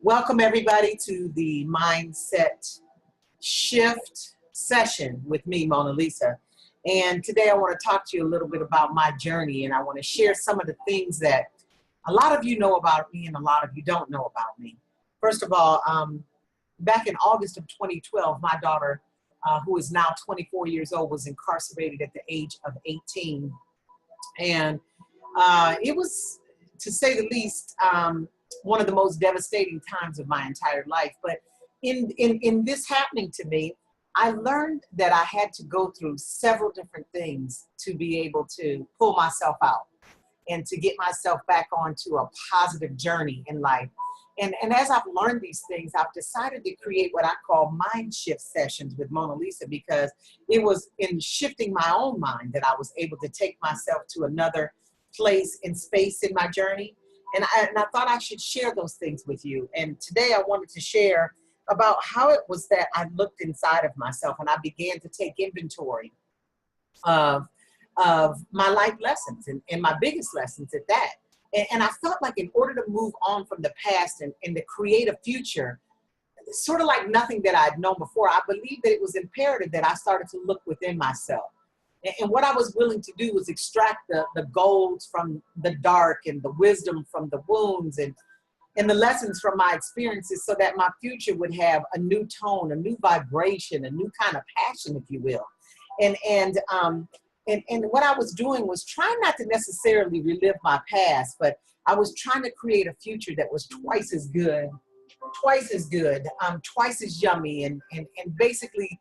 Welcome everybody to the Mindset Shift session with me, Mona Lisa. And today I want to talk to you a little bit about my journey, and I want to share some of the things that a lot of you know about me and a lot of you don't know about me. First of all, back in August of 2012, my daughter, who is now 24 years old, was incarcerated at the age of 18. And it was, to say the least, one of the most devastating times of my entire life. But in this happening to me, I learned that I had to go through several different things to be able to pull myself out and to get myself back onto a positive journey in life. And as I've learned these things, I've decided to create what I call mind shift sessions with Mona Lisa, because it was in shifting my own mind that I was able to take myself to another place and space in my journey. And I thought I should share those things with you. And today I wanted to share about how it was that I looked inside of myself and I began to take inventory of my life lessons and my biggest lessons at that. And I felt like in order to move on from the past and to create a future, sort of like nothing that I'd known before, I believed that it was imperative that I started to look within myself. And what I was willing to do was extract the golds from the dark and the wisdom from the wounds and the lessons from my experiences, so that my future would have a new tone, a new vibration, a new kind of passion, if you will. And what I was doing was trying not to necessarily relive my past, but I was trying to create a future that was twice as good, twice as yummy, and basically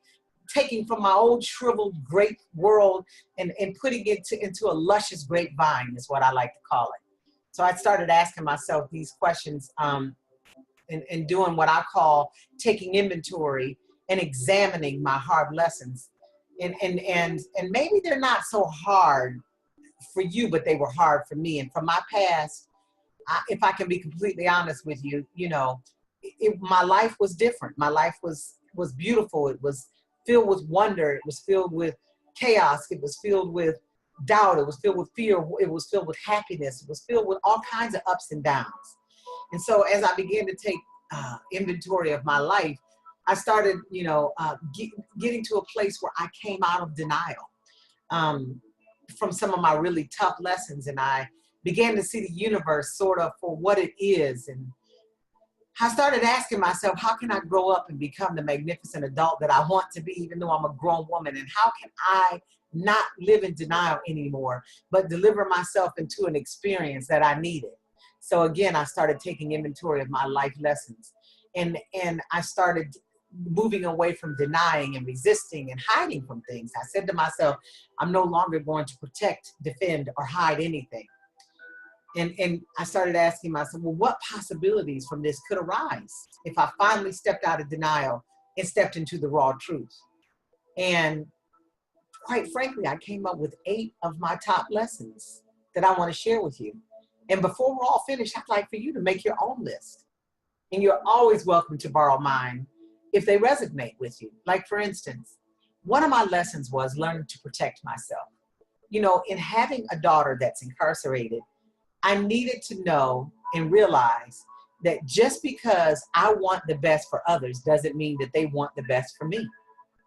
taking from my old shriveled grape world and putting it into a luscious grapevine is what I like to call it. So I started asking myself these questions and doing what I call taking inventory and examining my hard lessons. And maybe they're not so hard for you, but they were hard for me. And from my past, if I can be completely honest with you, my life was different. My life was beautiful. It was filled with wonder. It was filled with chaos. It was filled with doubt. It was filled with fear. It was filled with happiness. It was filled with all kinds of ups and downs. And so as I began to take inventory of my life, I started, getting to a place where I came out of denial from some of my really tough lessons. And I began to see the universe sort of for what it is. And I started asking myself, how can I grow up and become the magnificent adult that I want to be, even though I'm a grown woman? And how can I not live in denial anymore, but deliver myself into an experience that I needed? So again, I started taking inventory of my life lessons. And I started moving away from denying and resisting and hiding from things. I said to myself, I'm no longer going to protect, defend, or hide anything. And I started asking myself, well, what possibilities from this could arise if I finally stepped out of denial and stepped into the raw truth? And quite frankly, I came up with 8 of my top lessons that I want to share with you. And before we're all finished, I'd like for you to make your own list. And you're always welcome to borrow mine if they resonate with you. Like, for instance, one of my lessons was learning to protect myself. In having a daughter that's incarcerated, I needed to know and realize that just because I want the best for others doesn't mean that they want the best for me.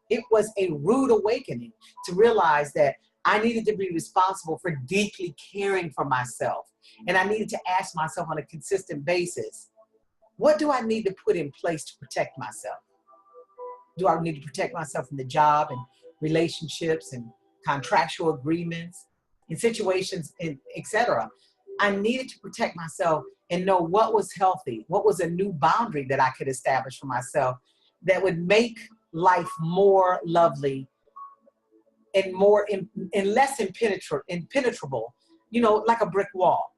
It was a rude awakening to realize that I needed to be responsible for deeply caring for myself. And I needed to ask myself on a consistent basis, what do I need to put in place to protect myself? Do I need to protect myself in the job and relationships and contractual agreements and situations, and etc.? I needed to protect myself and know what was healthy, what was a new boundary that I could establish for myself that would make life more lovely and less impenetrable, like a brick wall.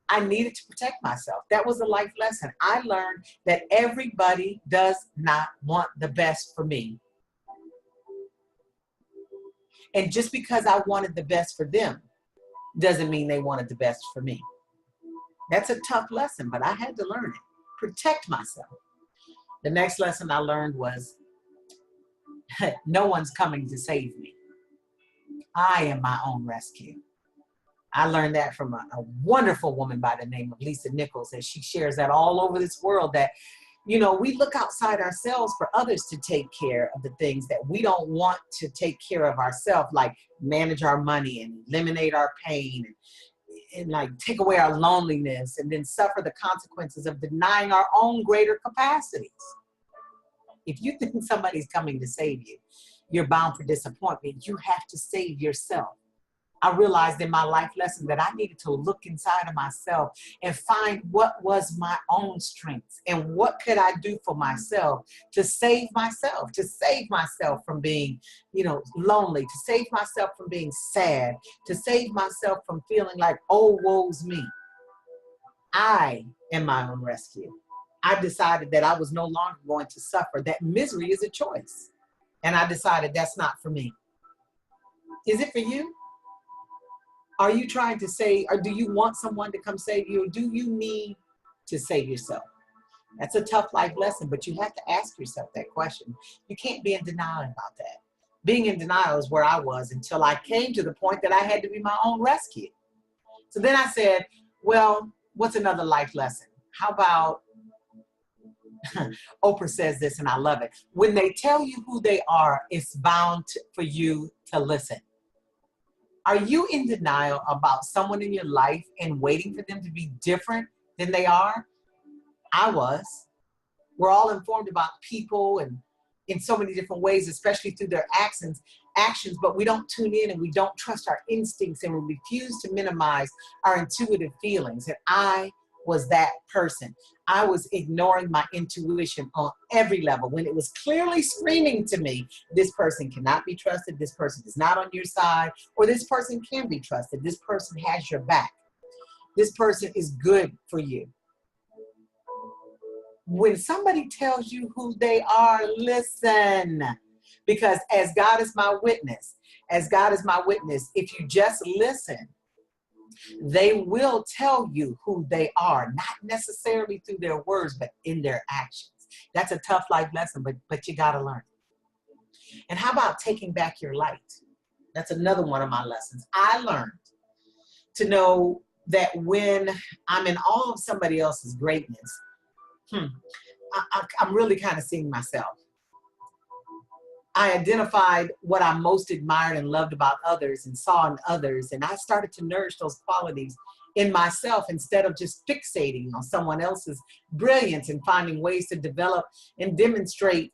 I needed to protect myself. That was a life lesson. I learned that everybody does not want the best for me. And just because I wanted the best for them doesn't mean they wanted the best for me. That's a tough lesson, but I had to learn it. Protect myself. The next lesson I learned was no one's coming to save me. I am my own rescue. I learned that from a wonderful woman by the name of Lisa Nichols, and she shares that all over this world that, you know, we look outside ourselves for others to take care of the things that we don't want to take care of ourselves, like manage our money and eliminate our pain and like take away our loneliness and then suffer the consequences of denying our own greater capacities. If you think somebody's coming to save you, you're bound for disappointment. You have to save yourself. I realized in my life lesson that I needed to look inside of myself and find what was my own strengths and what could I do for myself to save myself from being, you know, lonely, to save myself from being sad, to save myself from feeling like, oh, woe's me. I am my own rescue. I decided that I was no longer going to suffer, that misery is a choice. And I decided that's not for me. Is it for you? Are you trying to say, or do you want someone to come save you, or do you need to save yourself? That's a tough life lesson, but you have to ask yourself that question. You can't be in denial about that. Being in denial is where I was until I came to the point that I had to be my own rescue. So then I said, well, what's another life lesson? How about, Oprah says this and I love it. When they tell you who they are, it's bound for you to listen. Are you in denial about someone in your life and waiting for them to be different than they are? I was. We're all informed about people and in so many different ways, especially through their actions, but we don't tune in and we don't trust our instincts and we refuse to minimize our intuitive feelings. And I was that person. I was ignoring my intuition on every level when it was clearly screaming to me, this person cannot be trusted, this person is not on your side, or this person can be trusted, this person has your back, this person is good for you. When somebody tells you who they are, listen, because as God is my witness, if you just listen, they will tell you who they are, not necessarily through their words, but in their actions. That's a tough life lesson, but you got to learn. And how about taking back your light? That's another one of my lessons. I learned to know that when I'm in awe of somebody else's greatness, I'm really kind of seeing myself. I identified what I most admired and loved about others and saw in others, and I started to nourish those qualities in myself instead of just fixating on someone else's brilliance and finding ways to develop and demonstrate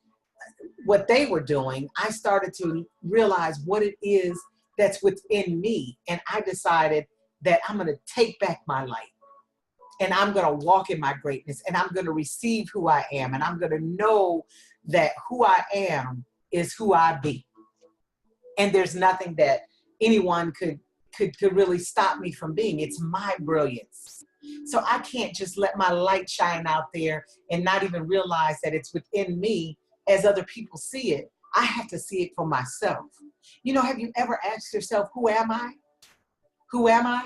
what they were doing. I started to realize what it is that's within me, and I decided that I'm going to take back my light. And I'm going to walk in my greatness, and I'm going to receive who I am, and I'm going to know that who I am is who I be. And there's nothing that anyone could really stop me from being. It's my brilliance. So I can't just let my light shine out there and not even realize that it's within me as other people see it. I have to see it for myself. You know, have you ever asked yourself, who am I? Who am I?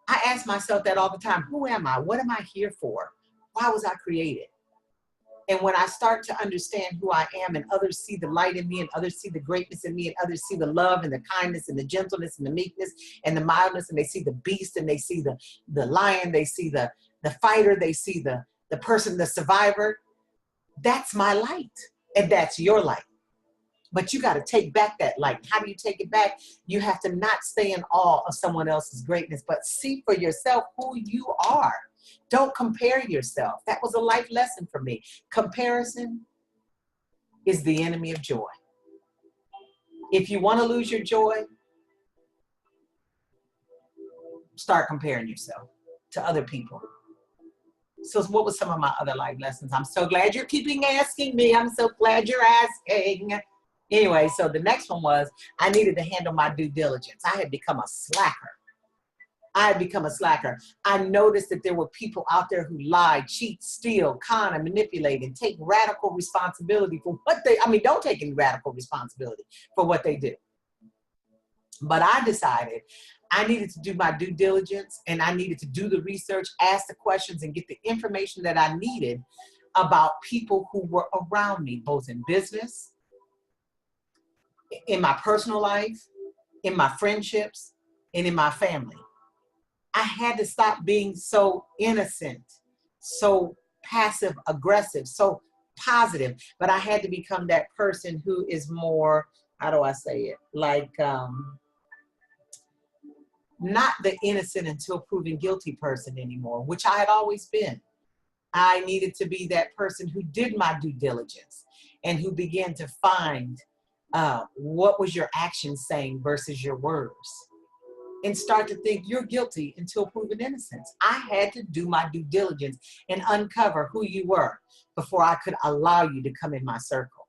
I ask myself that all the time. Who am I? What am I here for? Why was I created? And when I start to understand who I am and others see the light in me and others see the greatness in me and others see the love and the kindness and the gentleness and the meekness and the mildness, and they see the beast and they see the lion, they see the fighter, they see the person, the survivor, that's my light and that's your light. But you got to take back that light. How do you take it back? You have to not stay in awe of someone else's greatness, but see for yourself who you are. Don't compare yourself. That was a life lesson for me. Comparison is the enemy of joy. If you want to lose your joy, start comparing yourself to other people. So what was some of my other life lessons? I'm so glad you're keeping asking me. I'm so glad you're asking. Anyway, so the next one was I needed to handle my due diligence. I had become a slacker. I noticed that there were people out there who lie, cheat, steal, con, and manipulate, and take radical responsibility for what don't take any radical responsibility for what they do. But I decided I needed to do my due diligence and I needed to do the research, ask the questions, and get the information that I needed about people who were around me, both in business, in my personal life, in my friendships, and in my family. I had to stop being so innocent, so passive aggressive, so positive. But I had to become that person who is more, how do I say it? Like, not the innocent until proven guilty person anymore, which I had always been. I needed to be that person who did my due diligence and who began to find what was your action saying versus your words, and start to think you're guilty until proven innocence. I had to do my due diligence and uncover who you were before I could allow you to come in my circle.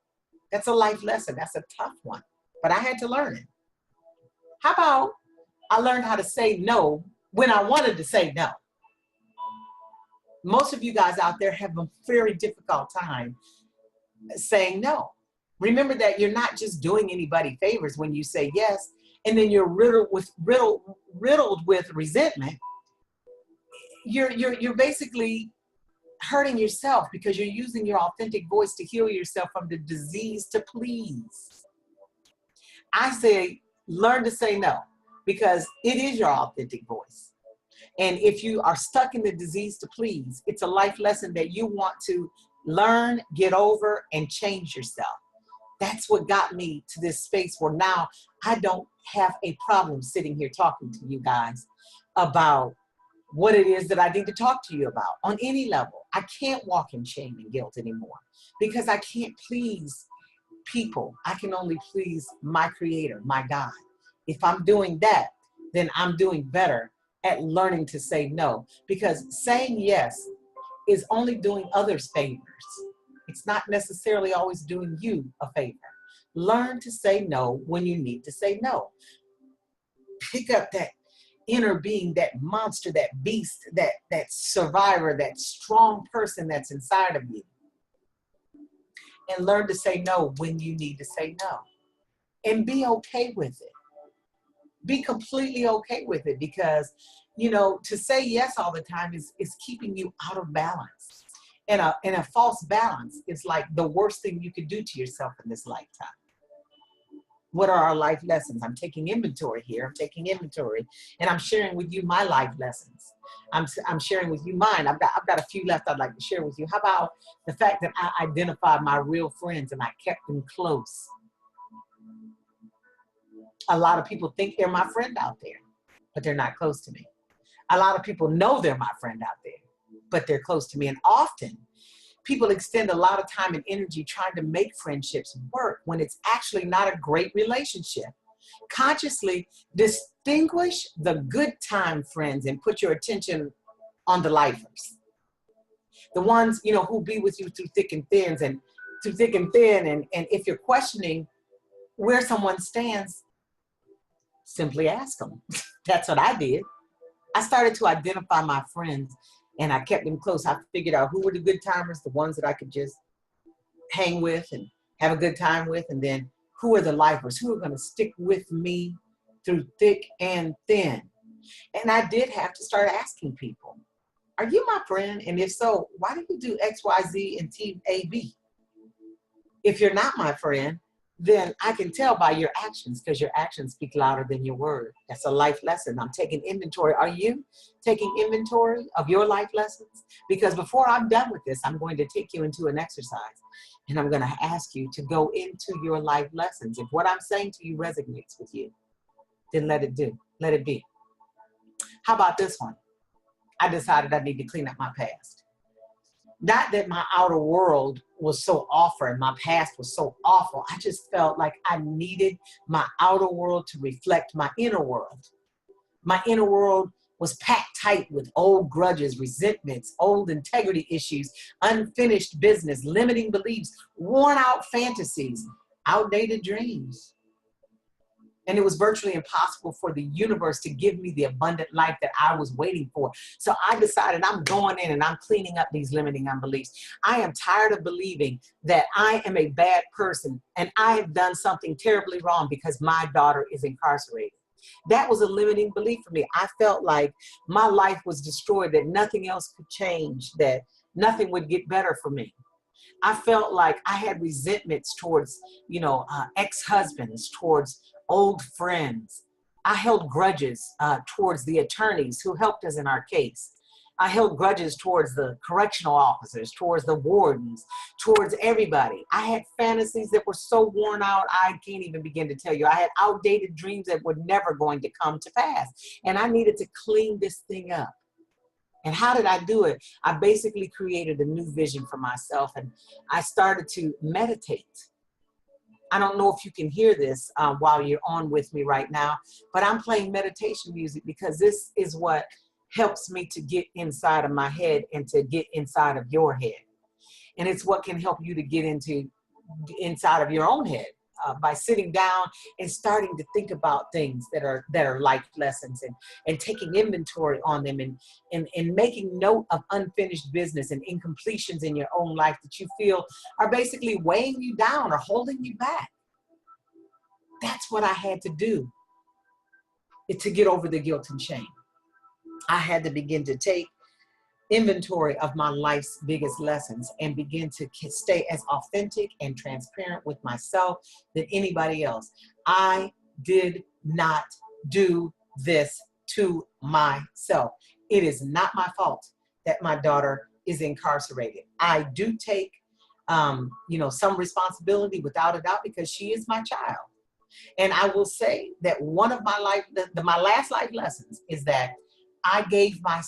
That's a life lesson. That's a tough one, but I had to learn it. How about I learned how to say no when I wanted to say no? Most of you guys out there have a very difficult time saying no. Remember that you're not just doing anybody favors when you say yes, and then you're riddled with resentment. You're basically hurting yourself because you're using your authentic voice to heal yourself from the disease to please. I say, learn to say no, because it is your authentic voice. And if you are stuck in the disease to please, it's a life lesson that you want to learn, get over, and change yourself. That's what got me to this space where now I don't have a problem sitting here talking to you guys about what it is that I need to talk to you about on any level. I can't walk in shame and guilt anymore because I can't please people. I can only please my creator, my God. If I'm doing that, then I'm doing better at learning to say no, because saying yes is only doing others favors. It's not necessarily always doing you a favor. Learn to say no when you need to say no. Pick up that inner being, that monster, that beast, that survivor, that strong person that's inside of you, and learn to say no when you need to say no. And be okay with it. Be completely okay with it, because, you know, to say yes all the time is keeping you out of balance. And a false balance is like the worst thing you could do to yourself in this lifetime. What are our life lessons? I'm taking inventory here. I'm taking inventory, and I'm sharing with you my life lessons. I'm sharing with you mine. I've got a few left I'd like to share with you. How about the fact that I identified my real friends and I kept them close? A lot of people think they're my friend out there, but they're not close to me. A lot of people know they're my friend out there, but they're close to me. And often people extend a lot of time and energy trying to make friendships work when it's actually not a great relationship. Consciously distinguish the good time friends and put your attention on the lifers. The ones, you know, who be with you through thick and thin. And if you're questioning where someone stands, simply ask them. That's what I did. I started to identify my friends and I kept them close. I figured out who were the good timers, the ones that I could just hang with and have a good time with. And then who are the lifers, who are going to stick with me through thick and thin. And I did have to start asking people, are you my friend? And if so, why do you do X, Y, Z and Team A, B? If you're not my friend, then I can tell by your actions, because your actions speak louder than your word. That's a life lesson. I'm taking inventory. Are you taking inventory of your life lessons? Because before I'm done with this, I'm going to take you into an exercise, and I'm going to ask you to go into your life lessons. If what I'm saying to you resonates with you, then let it be. How about this one? I decided I need to clean up my past. Not that my outer world was so awful and my past was so awful. I just felt like I needed my outer world to reflect my inner world. My inner world was packed tight with old grudges, resentments, old integrity issues, unfinished business, limiting beliefs, worn out fantasies, outdated dreams. And it was virtually impossible for the universe to give me the abundant life that I was waiting for. So I decided I'm going in and I'm cleaning up these limiting beliefs. I am tired of believing that I am a bad person and I have done something terribly wrong because my daughter is incarcerated. That was a limiting belief for me. I felt like my life was destroyed, that nothing else could change, that nothing would get better for me. I felt like I had resentments towards, ex-husbands, towards old friends. I held grudges towards the attorneys who helped us in our case. I held grudges towards the correctional officers, towards the wardens, towards everybody. I had fantasies that were so worn out, I can't even begin to tell you. I had outdated dreams that were never going to come to pass. And I needed to clean this thing up. And how did I do it? I basically created a new vision for myself, and I started to meditate. I don't know if you can hear this while you're on with me right now, but I'm playing meditation music because this is what helps me to get inside of my head and to get inside of your head. And it's what can help you to get inside of your own head by sitting down and starting to think about things that are life lessons, and taking inventory on them, and making note of unfinished business and incompletions in your own life that you feel are basically weighing you down or holding you back. That's what I had to do to get over the guilt and shame. I had to begin to take inventory of my life's biggest lessons and begin to stay as authentic and transparent with myself than anybody else. I did not do this to myself. It is not my fault that my daughter is incarcerated. I do take, some responsibility without a doubt, because she is my child. And I will say that one of my last life lessons is that I gave my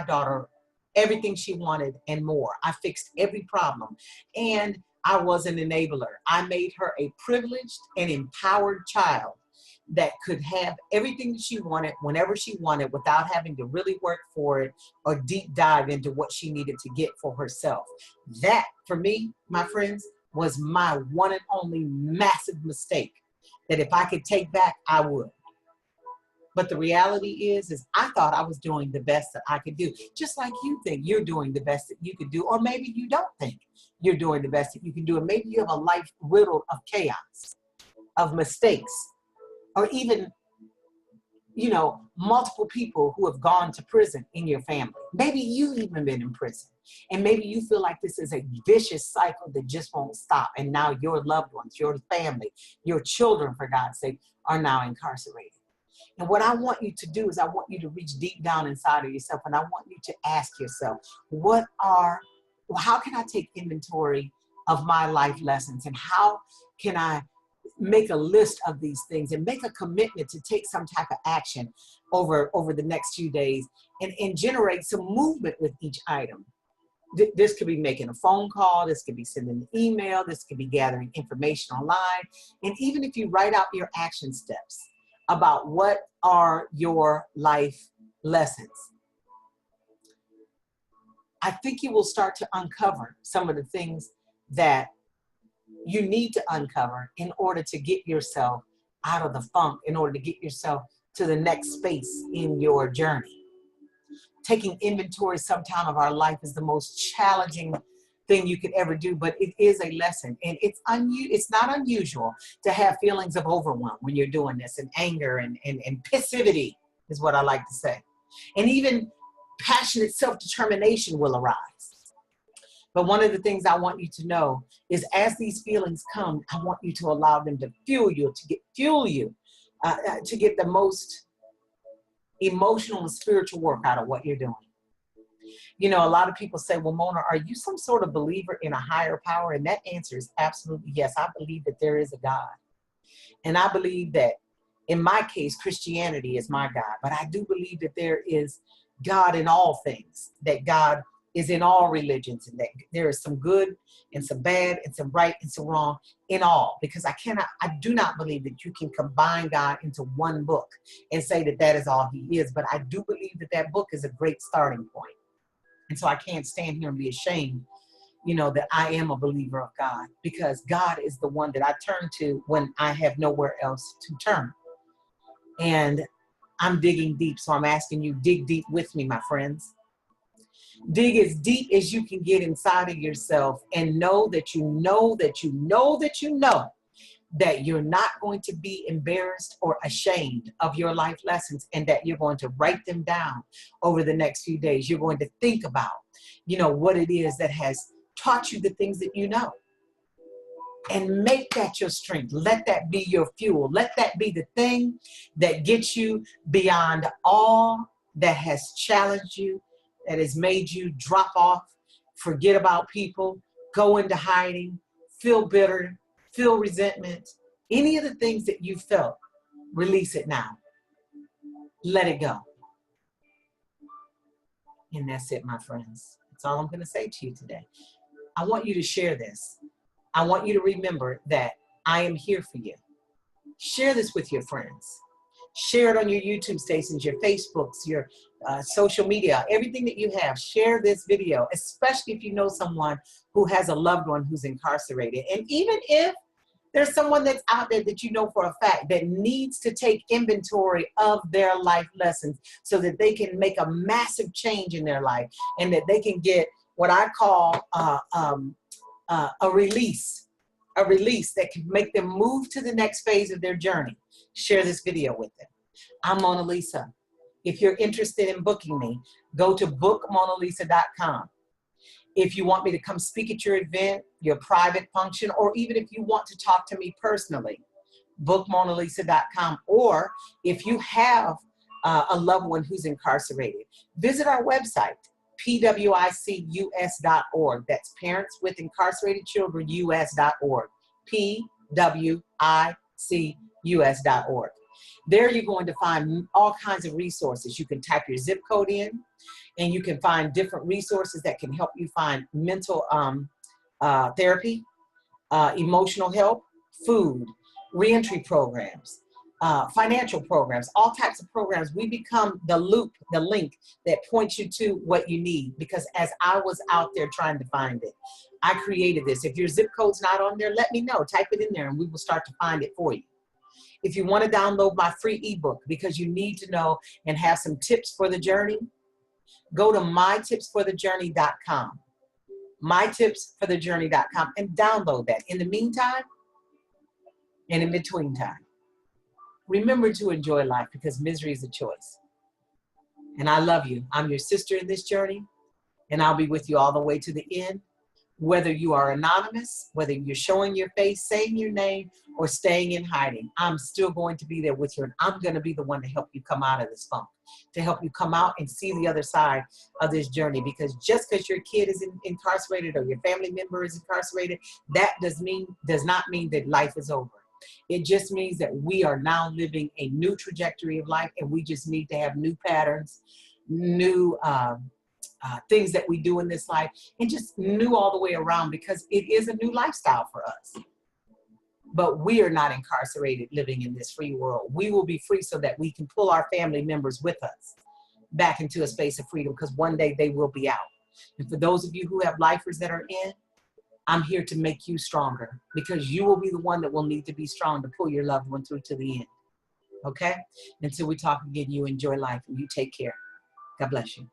daughter everything she wanted and more. I fixed every problem, and I was an enabler. I made her a privileged and empowered child that could have everything that she wanted whenever she wanted without having to really work for it or deep dive into what she needed to get for herself. That, for me, my friends, was my one and only massive mistake that if I could take back, I would. But the reality is I thought I was doing the best that I could do, just like you think you're doing the best that you could do, or maybe you don't think you're doing the best that you can do, and maybe you have a life riddled of chaos, of mistakes, or even, multiple people who have gone to prison in your family. Maybe you've even been in prison, and maybe you feel like this is a vicious cycle that just won't stop, and now your loved ones, your family, your children, for God's sake, are now incarcerated. And what I want you to do is I want you to reach deep down inside of yourself, and I want you to ask yourself, how can I take inventory of my life lessons, and how can I make a list of these things and make a commitment to take some type of action over the next few days, and generate some movement with each item. This could be making a phone call, this could be sending an email, this could be gathering information online, and even if you write out your action steps about what are your life lessons, I think you will start to uncover some of the things that you need to uncover in order to get yourself out of the funk, in order to get yourself to the next space in your journey. Taking inventory sometime of our life is the most challenging thing you could ever do, but it is a lesson, and it's not unusual to have feelings of overwhelm when you're doing this, and anger and passivity is what I like to say, and even passionate self-determination will arise. But one of the things I want you to know is, as these feelings come, I want you to allow them to fuel you, to get the most emotional and spiritual work out of what you're doing. A lot of people say, well, Mona, are you some sort of believer in a higher power? And that answer is absolutely yes. I believe that there is a God. And I believe that, in my case, Christianity is my God. But I do believe that there is God in all things, that God is in all religions, and that there is some good and some bad and some right and some wrong in all. Because I do not believe that you can combine God into one book and say that that is all he is. But I do believe that that book is a great starting point. And so I can't stand here and be ashamed, that I am a believer of God, because God is the one that I turn to when I have nowhere else to turn. And I'm digging deep, so I'm asking you, dig deep with me, my friends. Dig as deep as you can get inside of yourself, and know that you know that you know that you know that you're not going to be embarrassed or ashamed of your life lessons, and that you're going to write them down over the next few days. You're going to think about, what it is that has taught you the things that you know. and make that your strength. Let that be your fuel. Let that be the thing that gets you beyond all that has challenged you, that has made you drop off, forget about people, go into hiding, feel bitter, feel resentment. Any of the things that you felt, release it now. Let it go. And that's it, my friends. That's all I'm going to say to you today. I want you to share this. I want you to remember that I am here for you. Share this with your friends. Share it on your YouTube stations, your Facebooks, your social media, everything that you have. Share this video, especially if you know someone who has a loved one who's incarcerated. And even if there's someone that's out there that you know for a fact that needs to take inventory of their life lessons so that they can make a massive change in their life and that they can get what I call a release that can make them move to the next phase of their journey. Share this video with them. I'm Mona Lisa. If you're interested in booking me, go to bookmonalisa.com. If you want me to come speak at your event, your private function, or even if you want to talk to me personally, bookmonalisa.com. Or if you have a loved one who's incarcerated, visit our website, pwicus.org. That's Parents with Incarcerated Children US.org. pwicus.org. There you're going to find all kinds of resources. You can type your zip code in, and you can find different resources that can help you find mental therapy, emotional help, food, reentry programs, financial programs, all types of programs. We become the loop, the link that points you to what you need, because as I was out there trying to find it, I created this. If your zip code's not on there, let me know. Type it in there and we will start to find it for you. If you want to download my free ebook because you need to know and have some tips for the journey, go to mytipsforthejourney.com. mytipsforthejourney.com and download that. In the meantime, and in between time, remember to enjoy life, because misery is a choice. And I love you. I'm your sister in this journey, and I'll be with you all the way to the end. Whether you are anonymous, whether you're showing your face, saying your name, or staying in hiding, I'm still going to be there with you, and I'm going to be the one to help you come out of this funk, to help you come out and see the other side of this journey. Because just because your kid is incarcerated or your family member is incarcerated, that does not mean that life is over. It just means that we are now living a new trajectory of life, and we just need to have new patterns, new things that we do in this life, and just new all the way around, because it is a new lifestyle for us. But we are not incarcerated living in this free world. We will be free so that we can pull our family members with us back into a space of freedom, because one day they will be out. And for those of you who have lifers that are in, I'm here to make you stronger, because you will be the one that will need to be strong to pull your loved one through to the end. Okay? Until we talk again, you enjoy life and you take care. God bless you.